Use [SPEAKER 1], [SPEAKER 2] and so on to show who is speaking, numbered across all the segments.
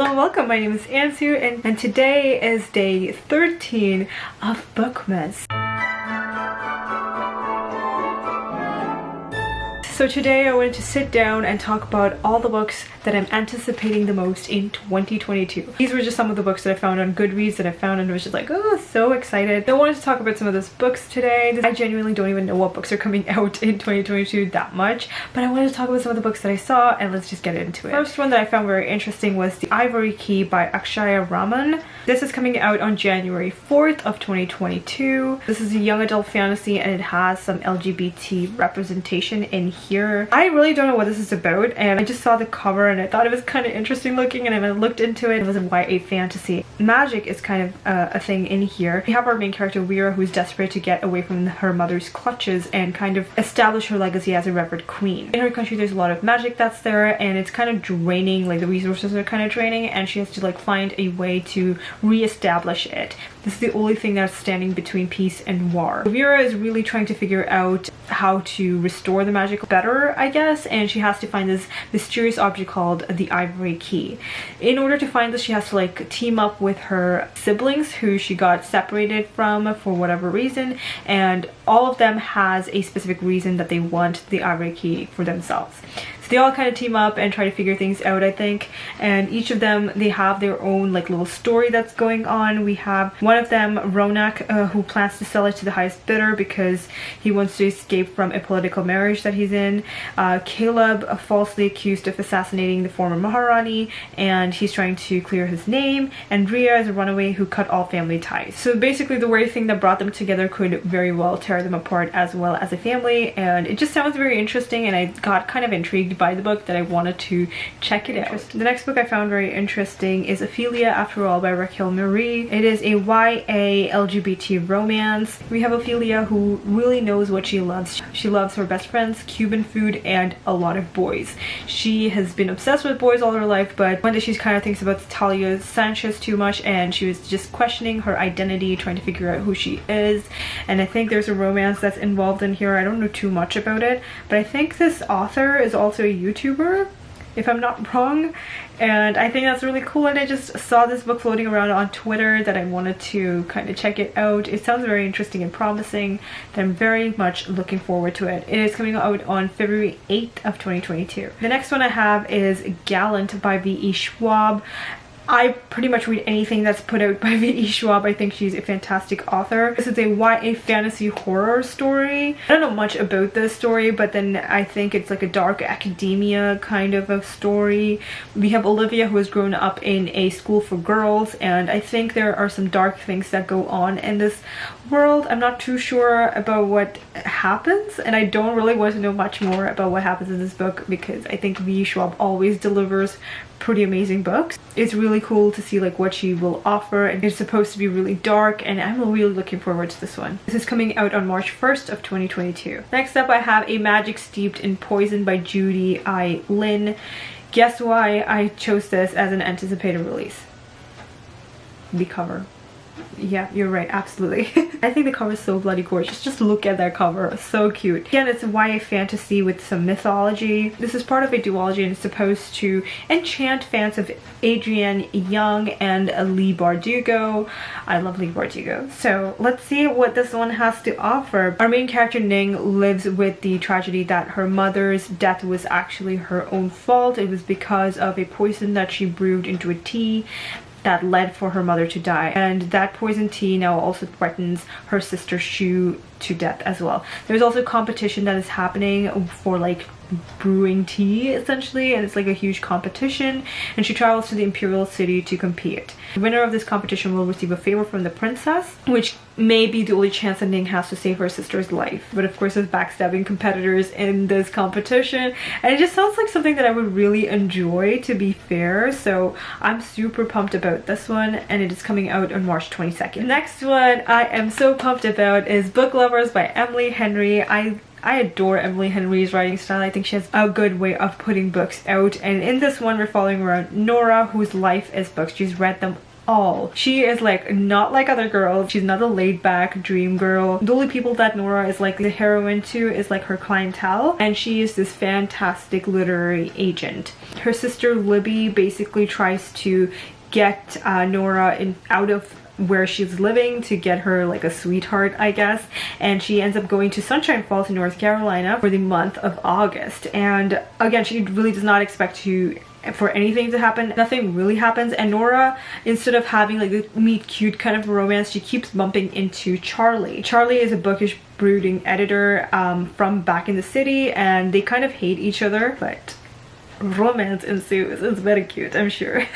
[SPEAKER 1] Hello and welcome, my name is Ansu and today is day 13 of BOOKMAS. So today I wanted to sit down and talk about all the books that I'm anticipating the most in 2022. These were just some of the books that I found on Goodreads that I found and was just like, oh, so excited. I wanted to talk about some of those books today. I genuinely don't even know what books are coming out in 2022 that much, but I wanted to talk about some of the books that I saw and let's just get into it. First one that I found very interesting was The Ivory Key by Akshaya Raman. This is coming out on January 4th of 2022. This is a young adult fantasy and it has some LGBT representation in here. I really don't know what this is about and I just saw the cover and I thought it was kind of interesting looking and I looked into it. It was a YA fantasy. Magic is kind of a thing in here. We have our main character Vera, who's desperate to get away from her mother's clutches and kind of establish her legacy as a revered queen. In her country there's a lot of magic that's there and it's kind of draining, like the resources are kind of draining and she has to like find a way to re-establish it. This is the only thing that's standing between peace and war. Vera is really trying to figure out how to restore the magic better, I guess, and she has to find this mysterious object called the Ivory Key. In order to find this, she has to like team up with her siblings who she got separated from for whatever reason, and all of them has a specific reason that they want the Ivory Key for themselves. They all kind of team up and try to figure things out, I think, and each of them, they have their own like little story that's going on. We have one of them, Ronak, who plans to sell it to the highest bidder because he wants to escape from a political marriage that he's in. Caleb, falsely accused of assassinating the former Maharani, and he's trying to clear his name. And Ria is a runaway who cut all family ties. So basically the very thing that brought them together could very well tear them apart as well as a family, and it just sounds very interesting and I got kind of intrigued by the book that I wanted to check it out. The next book I found very interesting is Ophelia After All by Racquel Marie. It is a YA LGBT romance. We have Ophelia who really knows what she loves. She loves her best friends, Cuban food, and a lot of boys. She has been obsessed with boys all her life, but one day she kind of thinks about Talia Sanchez too much and she was just questioning her identity, trying to figure out who she is. And I think there's a romance that's involved in here. I don't know too much about it, but I think this author is also a YouTuber, if I'm not wrong, and I think that's really cool. And I just saw this book floating around on Twitter that I wanted to kind of check it out. It sounds very interesting and promising, and I'm very much looking forward to it. It is coming out on February 8th of 2022. The next one I have is Gallant by Ve Schwab. I pretty much read anything that's put out by Ve Schwab. I think she's a fantastic author. This is a YA fantasy horror story. I don't know much about this story, but then I think it's like a dark academia kind of a story. We have Olivia who has grown up in a school for girls, and I think there are some dark things that go on in this world. I'm not too sure about what happens, and I don't really want to know much more about what happens in this book because I think Ve Schwab always delivers pretty amazing books. It's really cool to see like what she will offer, and it's supposed to be really dark and I'm really looking forward to this one. This is coming out on March 1st of 2022. Next up I have A Magic Steeped in Poison by Judy I. Lin. Guess why I chose this as an anticipated release? The cover. Yeah, you're right, absolutely. I think the cover is so bloody gorgeous. Just look at that cover, so cute. Again, it's a YA fantasy with some mythology. This is part of a duology and it's supposed to enchant fans of Adrienne Young and Leigh Bardugo. I love Leigh Bardugo. So let's see what this one has to offer. Our main character Ning lives with the tragedy that her mother's death was actually her own fault. It was because of a poison that she brewed into a tea that led for her mother to die, and that poison tea now also threatens her sister Shu to death as well. There's also competition that is happening for like brewing tea essentially, and it's like a huge competition, and she travels to the imperial city to compete. The winner of this competition will receive a favor from the princess, which may be the only chance that Ning has to save her sister's life. But of course there's backstabbing competitors in this competition, and it just sounds like something that I would really enjoy, to be fair. So I'm super pumped about this one, and it is coming out on March 22nd. Next one I am so pumped about is Book Lovers by Emily Henry. I adore Emily Henry's writing style. I think she has a good way of putting books out, and in this one we're following around Nora, whose life is books. She's read them all. She is like not like other girls. She's not a laid-back dream girl. The only people that Nora is like the heroine to is like her clientele, and she is this fantastic literary agent. Her sister Libby basically tries to get Nora out of where she's living to get her like a sweetheart, I guess, and she ends up going to Sunshine Falls in North Carolina for the month of August. And again, she really does not expect for anything to happen. Nothing really happens, and Nora, instead of having like the meet cute kind of romance, she keeps bumping into Charlie. Charlie is a bookish brooding editor from back in the city, and they kind of hate each other, but romance ensues. It's very cute, I'm sure.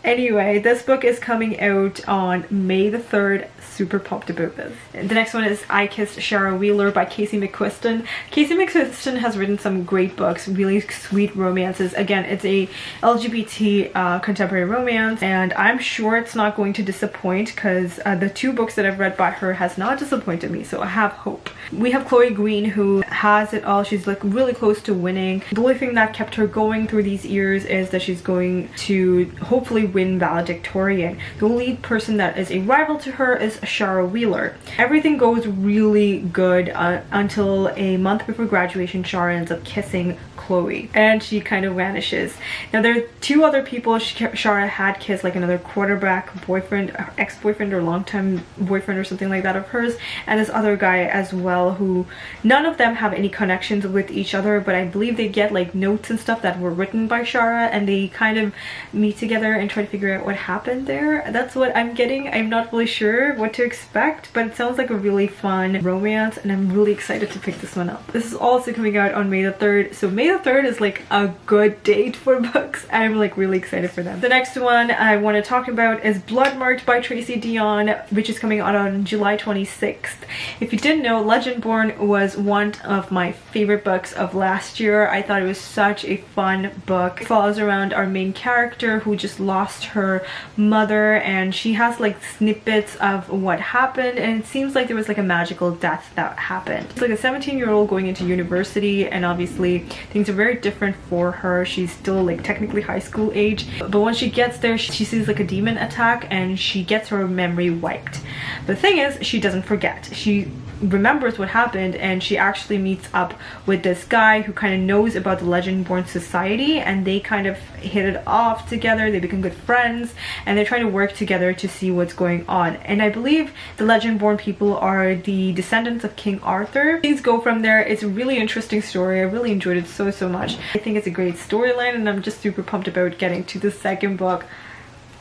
[SPEAKER 1] Anyway, this book is coming out on May the 3rd. Super pumped about this. The next one is I Kissed Shara Wheeler by Casey Mcquiston. Casey Mcquiston has written some great books, really sweet romances. Again, it's a LGBT contemporary romance, and I'm sure it's not going to disappoint, because the 2 books that I've read by her has not disappointed me, so I have hope. We have Chloe Green, who has it all. She's like really close to winning. The only thing that kept her going through these years is that she's going to hopefully win valedictorian. The only person that is a rival to her is Shara Wheeler. Everything goes really good until a month before graduation. Shara ends up kissing Chloe, and she kind of vanishes. Now there are 2 other people Shara had kissed, like another quarterback boyfriend, ex-boyfriend, or longtime boyfriend or something like that of hers, and this other guy as well, who none of them have any connections with each other, but I believe they get like notes and stuff that were written by Shara, and they kind of meet together and try to figure out what happened there. That's what I'm getting. I'm not really sure what to expect, but it sounds like a really fun romance, and I'm really excited to pick this one up. This is also coming out on May the 3rd, so May the 3rd is like a good date for books. I'm like really excited for them. The next one I want to talk about is Bloodmarked by Tracey Deon, which is coming out on July 26th. If you didn't know, Legendborn was one of my favorite books of last year. I thought it was such a fun book. It follows around our main character who just lost her mother, and she has like snippets of what happened, and it seems like there was like a magical death that happened. It's like a 17-year-old going into university, and obviously things are very different for her. She's still like technically high school age, but when she gets there, she sees like a demon attack, and she gets her memory wiped. The thing is, she doesn't forget. She remembers what happened, and she actually meets up with this guy who kind of knows about the Legendborn society, and they kind of hit it off together. They become good friends, and they're trying to work together to see what's going on. And I believe the Legendborn people are the descendants of King Arthur. Things go from there. It's a really interesting story. I really enjoyed it so much. I think it's a great storyline, and I'm just super pumped about getting to the second book.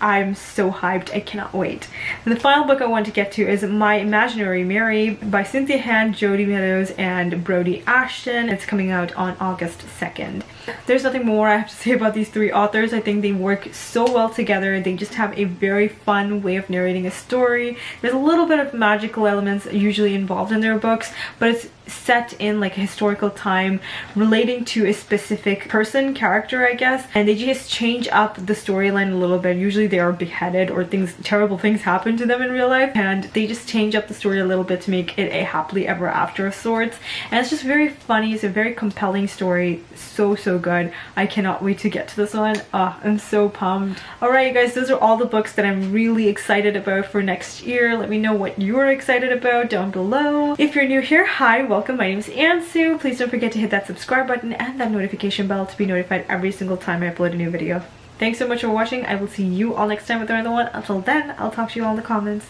[SPEAKER 1] I'm so hyped. I cannot wait. And the final book I want to get to is My Imaginary Mary by Cynthia Hand, Jodi, Meadows, and Brodi Ashton. It's coming out on August 2nd. There's nothing more I have to say about these 3 authors. I think they work so well together. They just have a very fun way of narrating a story. There's a little bit of magical elements usually involved in their books, but it's set in like a historical time relating to a specific person, character, I guess, and they just change up the storyline a little bit. Usually they are beheaded or terrible things happen to them in real life, and they just change up the story a little bit to make it a happily ever after of sorts. And it's just very funny. It's a very compelling story. So good. I cannot wait to get to this one. I'm so pumped. Alright you guys, those are all the books that I'm really excited about for next year. Let me know what you're excited about down below. If you're new here, hi, welcome. My name is Ansu. Please don't forget to hit that subscribe button and that notification bell to be notified every single time I upload a new video. Thanks so much for watching. I will see you all next time with another one. Until then, I'll talk to you all in the comments.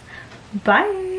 [SPEAKER 1] Bye!